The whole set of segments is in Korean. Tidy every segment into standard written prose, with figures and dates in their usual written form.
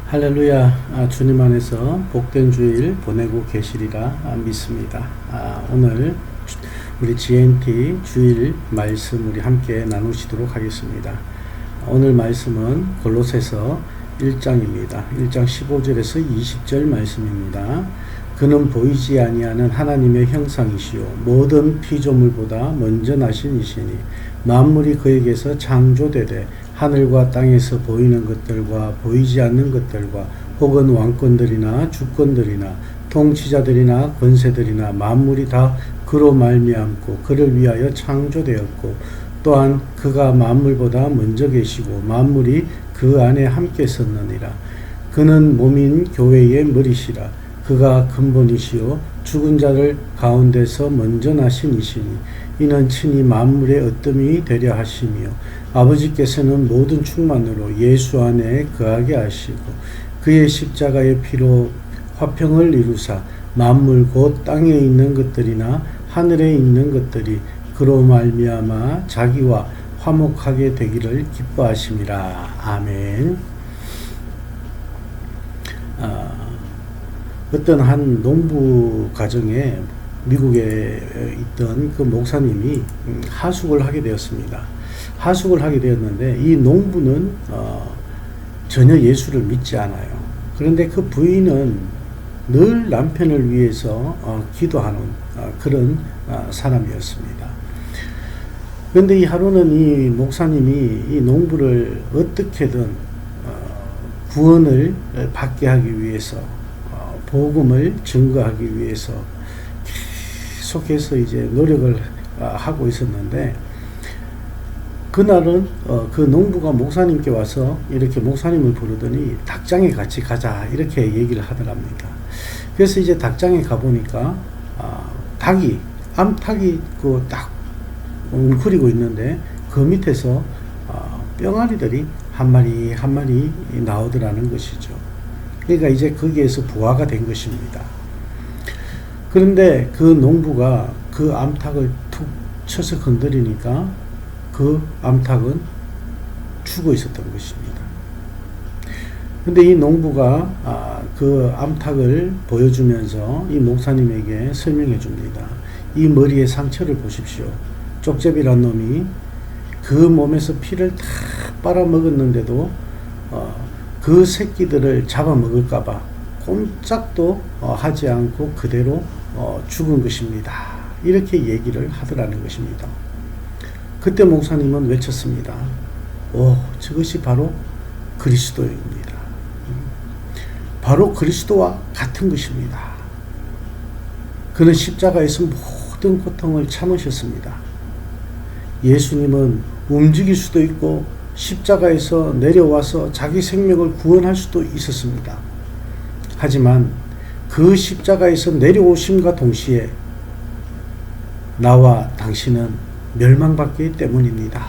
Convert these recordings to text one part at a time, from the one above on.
할렐루야. 주님 안에서 복된 주일 보내고 계시리라 믿습니다. 오늘 우리 GNT 주일 말씀 우리 함께 나누시도록 하겠습니다. 오늘 말씀은 골로새서 1장입니다. 1장 15절에서 20절 말씀입니다. 그는 보이지 아니하는 하나님의 형상이시요 모든 피조물보다 먼저 나신 이시니 만물이 그에게서 창조되되 하늘과 땅에서 보이는 것들과 보이지 않는 것들과 혹은 왕권들이나 주권들이나 통치자들이나 권세들이나 만물이 다 그로 말미암고 그를 위하여 창조되었고 또한 그가 만물보다 먼저 계시고 만물이 그 안에 함께 섰느니라. 그는 몸인 교회의 머리시라. 그가 근본이시요 죽은 자를 가운데서 먼저 나신 이시니 이는 친히 만물의 으뜸이 되려 하시며 아버지께서는 모든 충만으로 예수 안에 거하게 하시고 그의 십자가의 피로 화평을 이루사 만물 곧 땅에 있는 것들이나 하늘에 있는 것들이 그로 말미암아 자기와 화목하게 되기를 기뻐하심이라. 아멘. 어떤 한 농부 가정에 미국에 있던 그 목사님이 하숙을 하게 되었습니다. 하숙을 하게 되었는데 이 농부는 전혀 예수를 믿지 않아요. 그런데 그 부인은 늘 남편을 위해서 기도하는 그런 사람이었습니다. 그런데 이 하루는 이 목사님이 이 농부를 어떻게든 구원을 받게 하기 위해서 복음을 증거하기 위해서 계속해서 이제 노력을 하고 있었는데 그날은 그 농부가 목사님께 와서 이렇게 목사님을 부르더니 닭장에 같이 가자 이렇게 얘기를 하더랍니다. 그래서 이제 닭장에 가보니까 암탉이 그 딱 웅크리고 있는데 그 밑에서 뿅아리들이 한 마리 한 마리 나오더라는 것이죠. 그러니까 이제 거기에서 부화가 된 것입니다. 그런데 그 농부가 그 암탉을 툭 쳐서 건드리니까 그 암탉은 죽어 있었던 것입니다. 근데 이 농부가 그 암탉을 보여주면서 이 목사님에게 설명해 줍니다. 이 머리에 상처를 보십시오. 쪽제비란 놈이 그 몸에서 피를 다 빨아먹었는데도 그 새끼들을 잡아먹을까봐 꼼짝도 하지 않고 그대로 죽은 것입니다. 이렇게 얘기를 하더라는 것입니다. 그때 목사님은 외쳤습니다. 저것이 바로 그리스도입니다. 바로 그리스도와 같은 것입니다. 그는 십자가에서 모든 고통을 참으셨습니다. 예수님은 움직일 수도 있고 십자가에서 내려와서 자기 생명을 구원할 수도 있었습니다. 하지만 그 십자가에서 내려오심과 동시에 나와 당신은 멸망받기 때문입니다.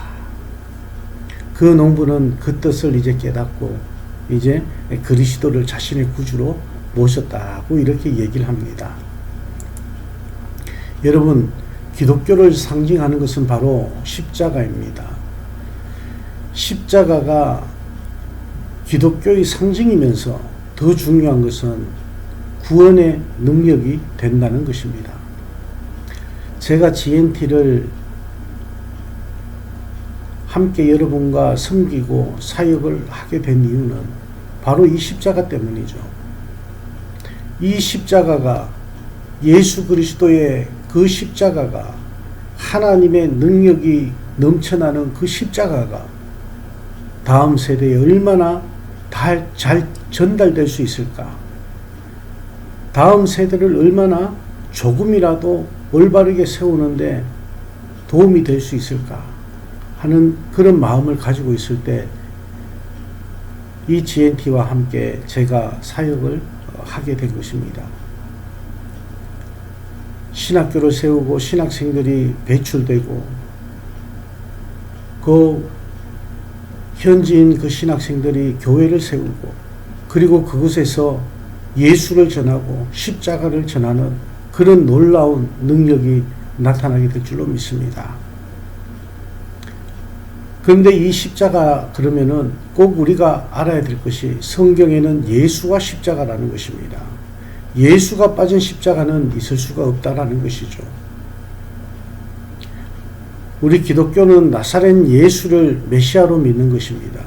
그 농부는 그 뜻을 이제 깨닫고 이제 그리스도를 자신의 구주로 모셨다고 이렇게 얘기를 합니다. 여러분, 기독교를 상징하는 것은 바로 십자가입니다. 십자가가 기독교의 상징이면서 더 중요한 것은 구원의 능력이 된다는 것입니다. 제가 GNT를 함께 여러분과 섬기고 사역을 하게 된 이유는 바로 이 십자가 때문이죠. 이 십자가가 예수 그리스도의 그 십자가가 하나님의 능력이 넘쳐나는 그 십자가가 다음 세대에 얼마나 잘 전달될 수 있을까? 다음 세대를 얼마나 조금이라도 올바르게 세우는데 도움이 될 수 있을까 하는 그런 마음을 가지고 있을 때 이 GNT와 함께 제가 사역을 하게 된 것입니다. 신학교를 세우고 신학생들이 배출되고 그 현지인 그 신학생들이 교회를 세우고 그리고 그곳에서 예수를 전하고 십자가를 전하는 그런 놀라운 능력이 나타나게 될 줄로 믿습니다. 그런데 이 십자가 그러면은 꼭 우리가 알아야 될 것이 성경에는 예수가 십자가라는 것입니다. 예수가 빠진 십자가는 있을 수가 없다라는 것이죠. 우리 기독교는 나사렛 예수를 메시아로 믿는 것입니다.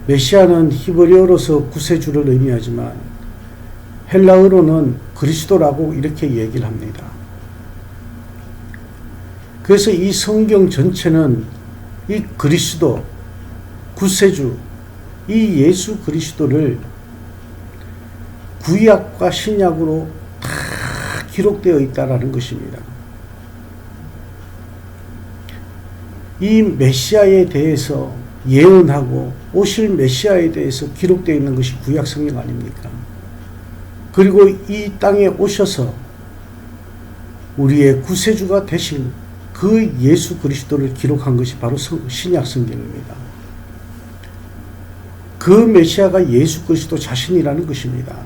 메시아는 히브리어로서 구세주를 의미하지만 헬라어로는 그리스도라고 이렇게 얘기를 합니다. 그래서 이 성경 전체는 이 그리스도, 구세주, 이 예수 그리스도를 구약과 신약으로 다 기록되어 있다라는 것입니다. 이 메시아에 대해서 예언하고 오실 메시아에 대해서 기록되어 있는 것이 구약 성경 아닙니까? 그리고 이 땅에 오셔서 우리의 구세주가 되신 그 예수 그리스도를 기록한 것이 바로 신약 성경입니다. 그 메시아가 예수 그리스도 자신이라는 것입니다.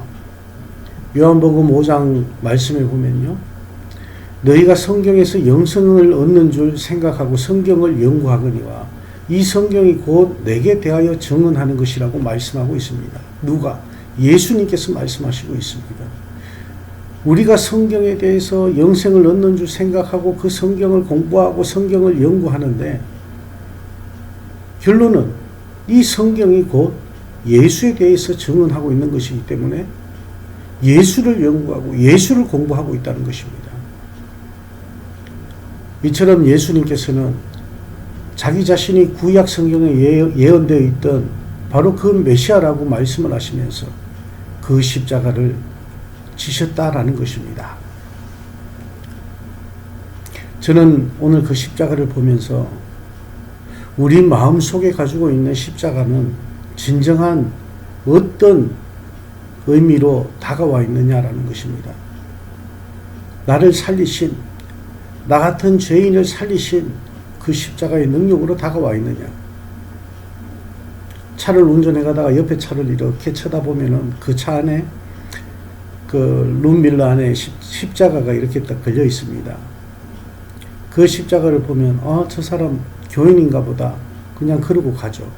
요한복음 5장 말씀에 보면요, 너희가 성경에서 영생을 얻는 줄 생각하고 성경을 연구하거니와 이 성경이 곧 내게 대하여 증언하는 것이라고 말씀하고 있습니다. 누가? 예수님께서 말씀하시고 있습니다. 우리가 성경에 대해서 영생을 얻는 줄 생각하고 그 성경을 공부하고 성경을 연구하는데 결론은 이 성경이 곧 예수에 대해서 증언하고 있는 것이기 때문에 예수를 연구하고 예수를 공부하고 있다는 것입니다. 이처럼 예수님께서는 자기 자신이 구약 성경에 예언되어 있던 바로 그 메시아라고 말씀을 하시면서 그 십자가를 지셨다라는 것입니다. 저는 오늘 그 십자가를 보면서 우리 마음속에 가지고 있는 십자가는 진정한 어떤 의미로 다가와 있느냐라는 것입니다. 나를 살리신, 나 같은 죄인을 살리신 그 십자가의 능력으로 다가와 있느냐. 차를 운전해 가다가 옆에 차를 이렇게 쳐다보면은 그 차 안에 그 룸밀러 안에 십자가가 이렇게 딱 걸려 있습니다. 그 십자가를 보면 저 사람 교인인가 보다 그냥 그러고 가죠.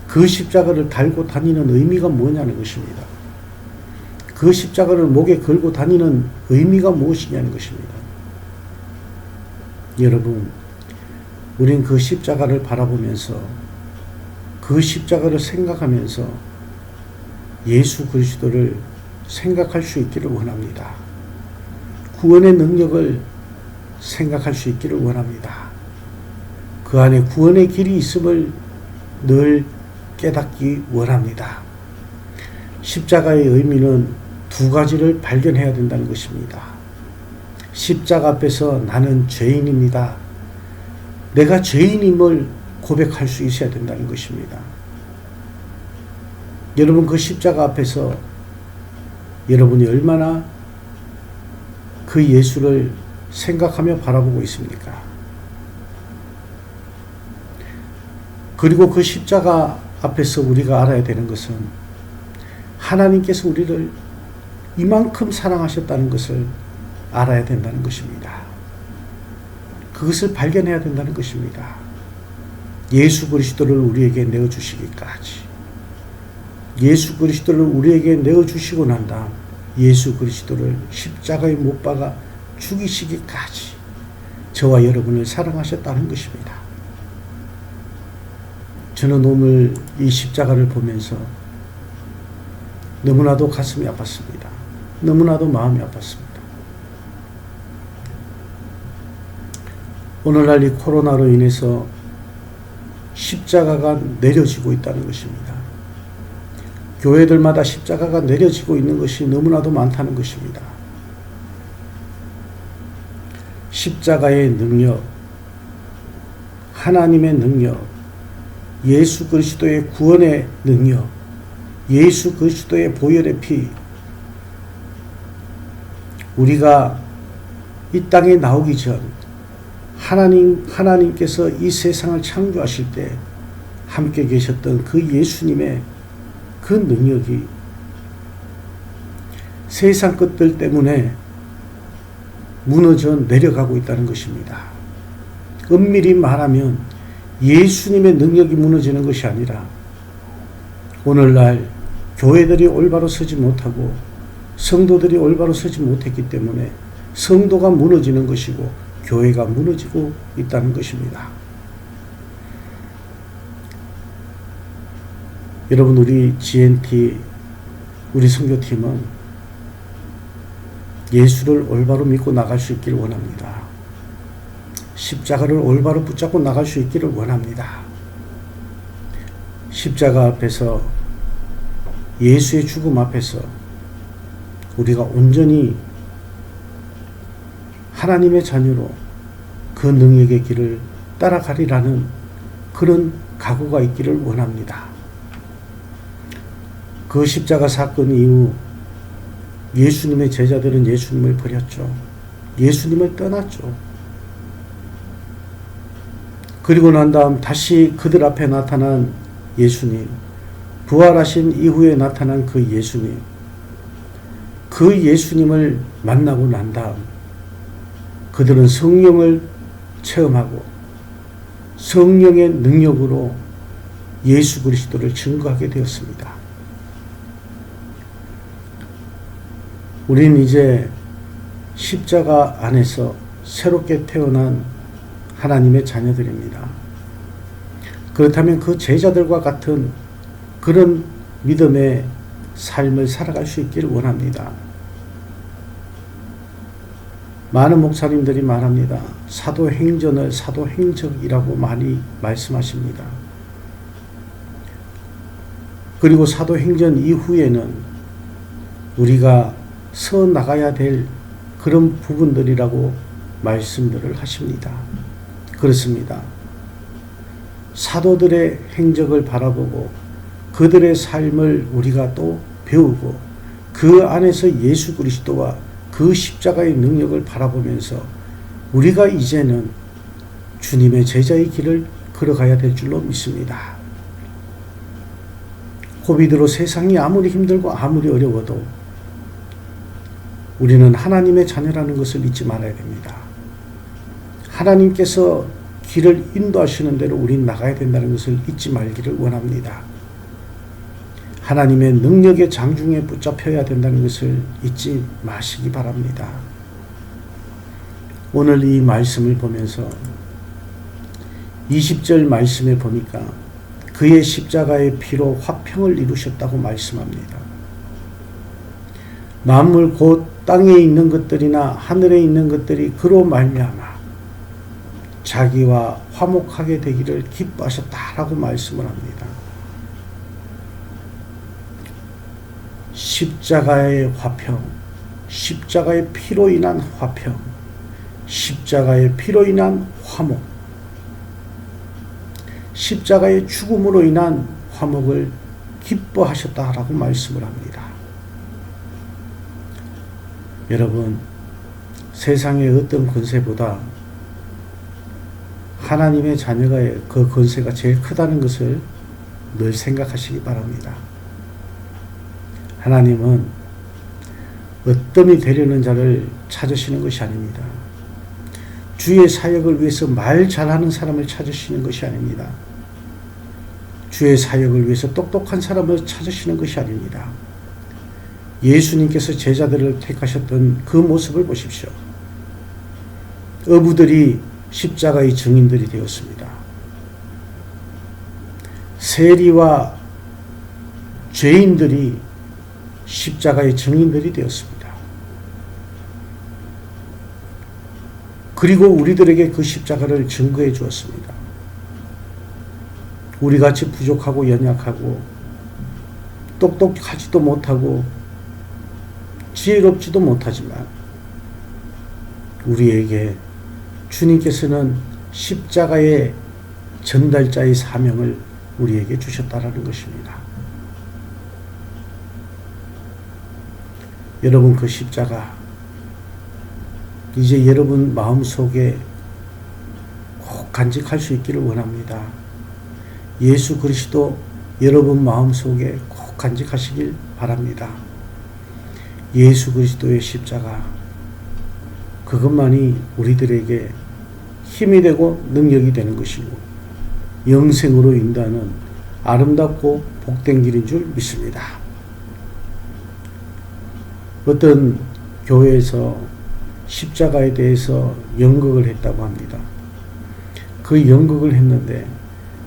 그 십자가를 달고 다니는 의미가 뭐냐는 것입니다. 그 십자가를 목에 걸고 다니는 의미가 무엇이냐는 것입니다. 여러분, 우린 그 십자가를 바라보면서 그 십자가를 생각하면서 예수 그리스도를 생각할 수 있기를 원합니다. 구원의 능력을 생각할 수 있기를 원합니다. 그 안에 구원의 길이 있음을 늘 깨닫기 원합니다. 십자가의 의미는 두 가지를 발견해야 된다는 것입니다. 십자가 앞에서 나는 죄인입니다. 내가 죄인임을 고백할 수 있어야 된다는 것입니다. 여러분, 그 십자가 앞에서 여러분이 얼마나 그 예수를 생각하며 바라보고 있습니까? 그리고 그 십자가 앞에서 우리가 알아야 되는 것은 하나님께서 우리를 이만큼 사랑하셨다는 것을 알아야 된다는 것입니다. 그것을 발견해야 된다는 것입니다. 예수 그리스도를 우리에게 내어주시기까지. 예수 그리스도를 우리에게 내어주시고 난 다음 예수 그리스도를 십자가에 못 박아 죽이시기까지 저와 여러분을 사랑하셨다는 것입니다. 저는 오늘 이 십자가를 보면서 너무나도 가슴이 아팠습니다. 너무나도 마음이 아팠습니다. 오늘날 이 코로나로 인해서 십자가가 내려지고 있다는 것입니다. 교회들마다 십자가가 내려지고 있는 것이 너무나도 많다는 것입니다. 십자가의 능력, 하나님의 능력, 예수 그리스도의 구원의 능력, 예수 그리스도의 보혈의 피, 우리가 이 땅에 나오기 전 하나님께서 이 세상을 창조하실 때 함께 계셨던 그 예수님의 그 능력이 세상 것들 때문에 무너져 내려가고 있다는 것입니다. 엄밀히 말하면 예수님의 능력이 무너지는 것이 아니라 오늘날 교회들이 올바로 서지 못하고 성도들이 올바로 서지 못했기 때문에 성도가 무너지는 것이고 교회가 무너지고 있다는 것입니다. 여러분, 우리 GNT, 우리 선교팀은 예수를 올바로 믿고 나갈 수 있기를 원합니다. 십자가를 올바로 붙잡고 나갈 수 있기를 원합니다. 십자가 앞에서, 예수의 죽음 앞에서 우리가 온전히 하나님의 자녀로 그 능력의 길을 따라가리라는 그런 각오가 있기를 원합니다. 그 십자가 사건 이후 예수님의 제자들은 예수님을 버렸죠. 예수님을 떠났죠. 그리고 난 다음 다시 그들 앞에 나타난 예수님, 부활하신 이후에 나타난 그 예수님, 그 예수님을 만나고 난 다음 그들은 성령을 체험하고 성령의 능력으로 예수 그리스도를 증거하게 되었습니다. 우리는 이제 십자가 안에서 새롭게 태어난 하나님의 자녀들입니다. 그렇다면 그 제자들과 같은 그런 믿음의 삶을 살아갈 수 있기를 원합니다. 많은 목사님들이 말합니다. 사도행전을 사도행적이라고 많이 말씀하십니다. 그리고 사도행전 이후에는 우리가 서 나가야 될 그런 부분들이라고 말씀들을 하십니다. 그렇습니다. 사도들의 행적을 바라보고 그들의 삶을 우리가 또 배우고 그 안에서 예수 그리스도와 그 십자가의 능력을 바라보면서 우리가 이제는 주님의 제자의 길을 걸어가야 될 줄로 믿습니다. 코비드로 세상이 아무리 힘들고 아무리 어려워도 우리는 하나님의 자녀라는 것을 잊지 말아야 됩니다. 하나님께서 길을 인도하시는 대로 우리는 나가야 된다는 것을 잊지 말기를 원합니다. 하나님의 능력의 장중에 붙잡혀야 된다는 것을 잊지 마시기 바랍니다. 오늘 이 말씀을 보면서 20절 말씀에 보니까 그의 십자가의 피로 화평을 이루셨다고 말씀합니다. 만물 곧 땅에 있는 것들이나 하늘에 있는 것들이 그로 말미암아 자기와 화목하게 되기를 기뻐하셨다라고 말씀을 합니다. 십자가의 화평, 십자가의 피로 인한 화평, 십자가의 피로 인한 화목, 십자가의 죽음으로 인한 화목을 기뻐하셨다라고 말씀을 합니다. 여러분, 세상의 어떤 권세보다 하나님의 자녀가 그 권세가 제일 크다는 것을 늘 생각하시기 바랍니다. 하나님은 어떠이 되려는 자를 찾으시는 것이 아닙니다. 주의 사역을 위해서 말 잘하는 사람을 찾으시는 것이 아닙니다. 주의 사역을 위해서 똑똑한 사람을 찾으시는 것이 아닙니다. 예수님께서 제자들을 택하셨던 그 모습을 보십시오. 어부들이 십자가의 증인들이 되었습니다. 세리와 죄인들이 십자가의 증인들이 되었습니다. 그리고 우리들에게 그 십자가를 증거해 주었습니다. 우리같이 부족하고 연약하고 똑똑하지도 못하고 지혜롭지도 못하지만 우리에게 주님께서는 십자가의 전달자의 사명을 우리에게 주셨다라는 것입니다. 여러분, 그 십자가 이제 여러분 마음속에 꼭 간직할 수 있기를 원합니다. 예수 그리스도 여러분 마음속에 꼭 간직하시길 바랍니다. 예수 그리스도의 십자가, 그것만이 우리들에게 힘이 되고 능력이 되는 것이고 영생으로 인도하는 아름답고 복된 길인 줄 믿습니다. 어떤 교회에서 십자가에 대해서 연극을 했다고 합니다. 그 연극을 했는데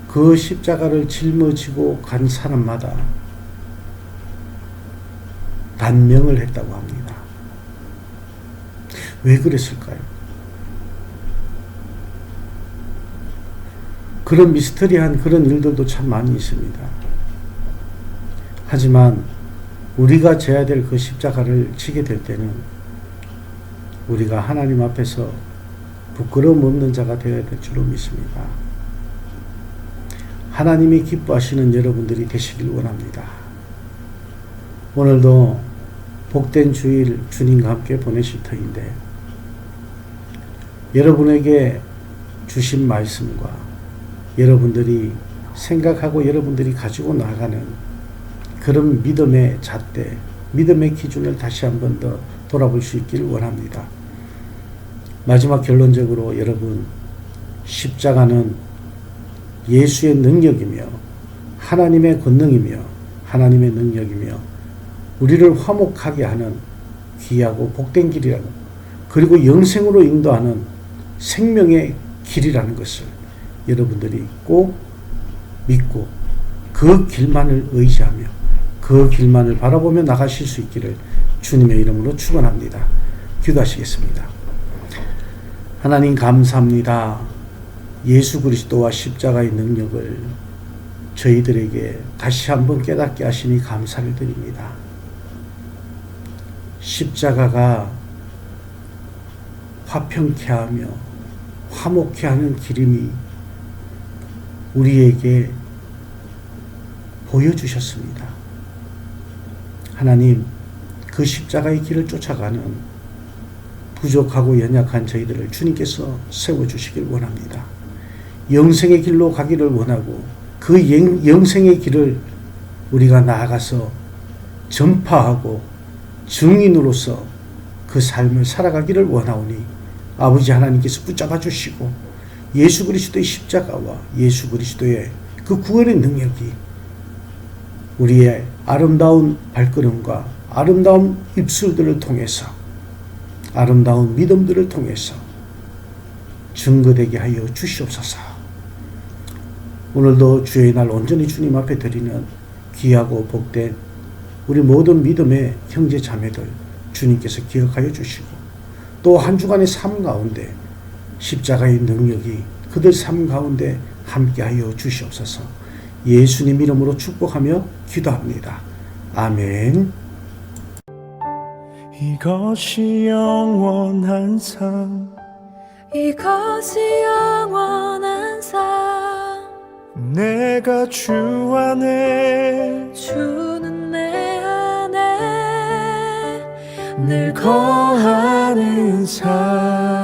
그 십자가를 짊어지고 간 사람마다 단명을 했다고 합니다. 왜 그랬을까요? 그런 미스터리한 그런 일들도 참 많이 있습니다. 하지만 우리가 져야 될 그 십자가를 지게 될 때는 우리가 하나님 앞에서 부끄러움 없는 자가 되어야 될 줄로 믿습니다. 하나님이 기뻐하시는 여러분들이 되시길 원합니다. 오늘도 복된 주일 주님과 함께 보내실 터인데 여러분에게 주신 말씀과 여러분들이 생각하고 여러분들이 가지고 나가는 그런 믿음의 잣대, 믿음의 기준을 다시 한 번 더 돌아볼 수 있기를 원합니다. 마지막 결론적으로 여러분, 십자가는 예수의 능력이며 하나님의 권능이며 하나님의 능력이며 우리를 화목하게 하는 귀하고 복된 길이라고, 그리고 영생으로 인도하는 생명의 길이라는 것을 여러분들이 꼭 믿고 그 길만을 의지하며 그 길만을 바라보며 나가실 수 있기를 주님의 이름으로 축원합니다. 기도하시겠습니다. 하나님 감사합니다. 예수 그리스도와 십자가의 능력을 저희들에게 다시 한번 깨닫게 하시니 감사를 드립니다. 십자가가 화평케 하며 화목케 하는 길임이 우리에게 보여주셨습니다. 하나님, 그 십자가의 길을 쫓아가는 부족하고 연약한 저희들을 주님께서 세워주시길 원합니다. 영생의 길로 가기를 원하고 그 영생의 길을 우리가 나아가서 전파하고 증인으로서 그 삶을 살아가기를 원하오니 아버지 하나님께서 붙잡아 주시고 예수 그리스도의 십자가와 예수 그리스도의 그 구원의 능력이 우리의 아름다운 발걸음과 아름다운 입술들을 통해서 아름다운 믿음들을 통해서 증거되게 하여 주시옵소서. 오늘도 주의 날 온전히 주님 앞에 드리는 귀하고 복된 우리 모든 믿음의 형제 자매들 주님께서 기억하여 주시고 또 한 주간의 삶 가운데 십자가의 능력이 그들 삶 가운데 함께하여 주시옵소서. 예수님 이름으로 축복하며 기도합니다. 아멘. 이것이 영원한 삶, 이것이 영원한 삶, 내가 주 안에 주는 내 안에 늘 거하는 삶.